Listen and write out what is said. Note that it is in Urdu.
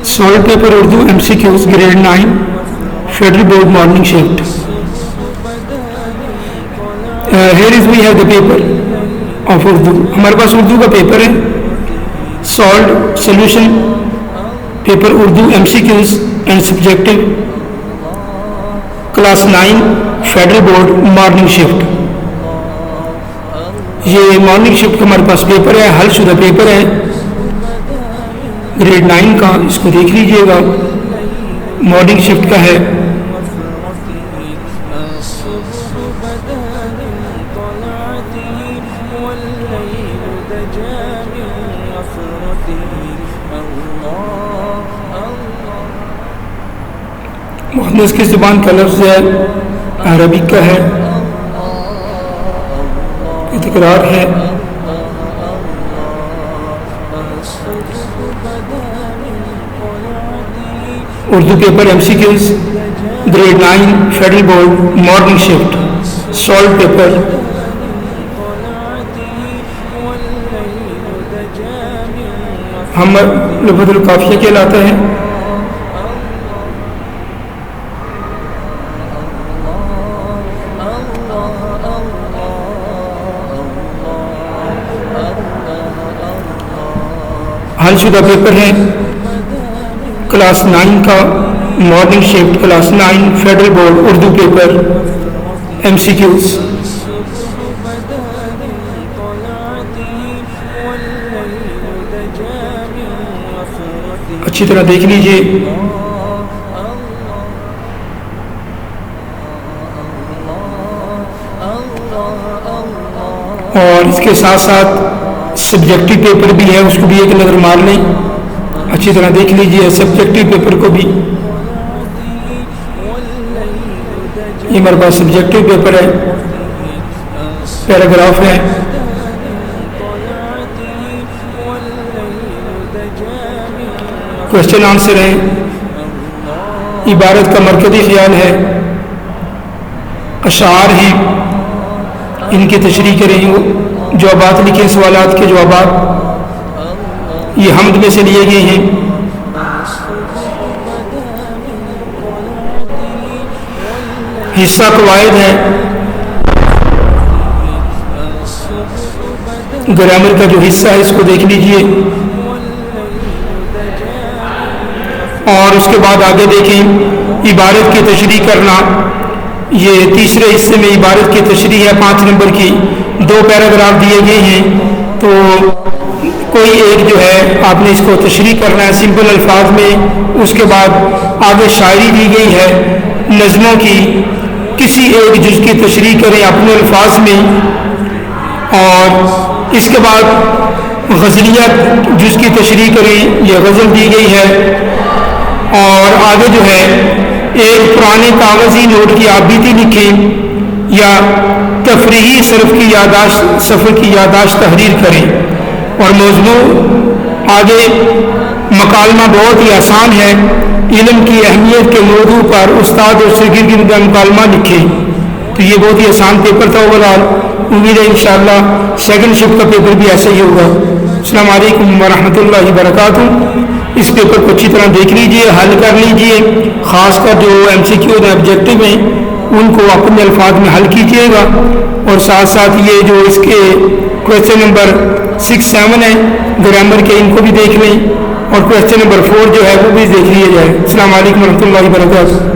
Solid paper Urdu MCQs grade 9 Federal Board morning shift. Here is we have the paper of Urdu. ہمارے پاس اردو کا پیپر ہے. Solved solution paper Urdu MCQs and subjective class 9 Federal Board morning shift. یہ مارننگ شفٹ کا ہمارے پاس پیپر ہے, حل شدہ پیپر ہے گریڈ 9 کا. اس کو دیکھ لیجئے گا, مارننگ شفٹ کا ہے. مؤنث کی زبان کا لفظ ہے, عربک کا ہے, تکرار ہے. Urdu paper MCQs grade 9 federal board morning shift. Solid paper ہم لغت القافیہ کہلاتا ہے. حل شدہ پیپر ہے کلاس 9 کا morning shift. Class 9 federal board Urdu paper MCQs. اچھی طرح دیکھ لیجئے. اور اس کے ساتھ ساتھ سبجیکٹو پیپر بھی ہے, اس کو بھی ایک نظر مار لیں, اچھی طرح دیکھ لیجئے سبجیکٹو پیپر کو بھی. یہ ہمارے پاس سبجیکٹو پیپر ہے, پیراگراف ہے. کوشچن آنسر ہے. عبارت کا مرکزی خیال ہے, اشعار ہیں, ان کی تشریح کریں. جوابات لکھیں, سوالات کے جوابات یہ حمد میں سے لیے گئے ہیں. حصہ قواعد ہے, گرامر کا جو حصہ ہے اس کو دیکھ لیجئے. اور اس کے بعد آگے دیکھیں عبارت کی تشریح کرنا. یہ تیسرے حصے میں عبارت کی تشریح ہے 5 نمبر کی. 2 پیراگراف دیے گئے ہیں, تو کوئی ایک جو ہے آپ نے اس کو تشریح کرنا ہے سمپل الفاظ میں. اس کے بعد آگے شاعری دی گئی ہے نظموں کی, کسی ایک جز کی تشریح کریں اپنے الفاظ میں. اور اس کے بعد غزلیہ جز کی تشریح کریں, یہ غزل دی گئی ہے. اور آگے جو ہے ایک پرانے کاغذی نوٹ کی آبیتی لکھیں یا تفریحی صرف کی یادداشت سفر کی یادداشت تحریر کریں. اور موضوع آگے مکالمہ بہت ہی آسان ہے, علم کی اہمیت کے موضوع پر استاد اور شاگرد کی مکالمہ لکھیں. تو یہ بہت ہی آسان پیپر تھا اوور آل. امید ہے انشاءاللہ سیکنڈ شفٹ کا پیپر بھی ایسا ہی ہوگا. السلام علیکم ورحمۃ اللہ وبرکاتہ. اس پیپر کو اچھی طرح دیکھ لیجئے, حل کر لیجئے. خاص کر جو MCQ اور آبجیکٹو ہیں ان کو اپنے الفاظ میں حل کیجئے گا. اور ساتھ ساتھ یہ جو اس کے کویسچن نمبر 6, 7 ہے گرامر کے, ان کو بھی دیکھ لیں. اور کویسچن نمبر 4 جو ہے وہ بھی دیکھ لیے جائے. السلام علیکم ورحمۃ اللہ وبرکاتہ.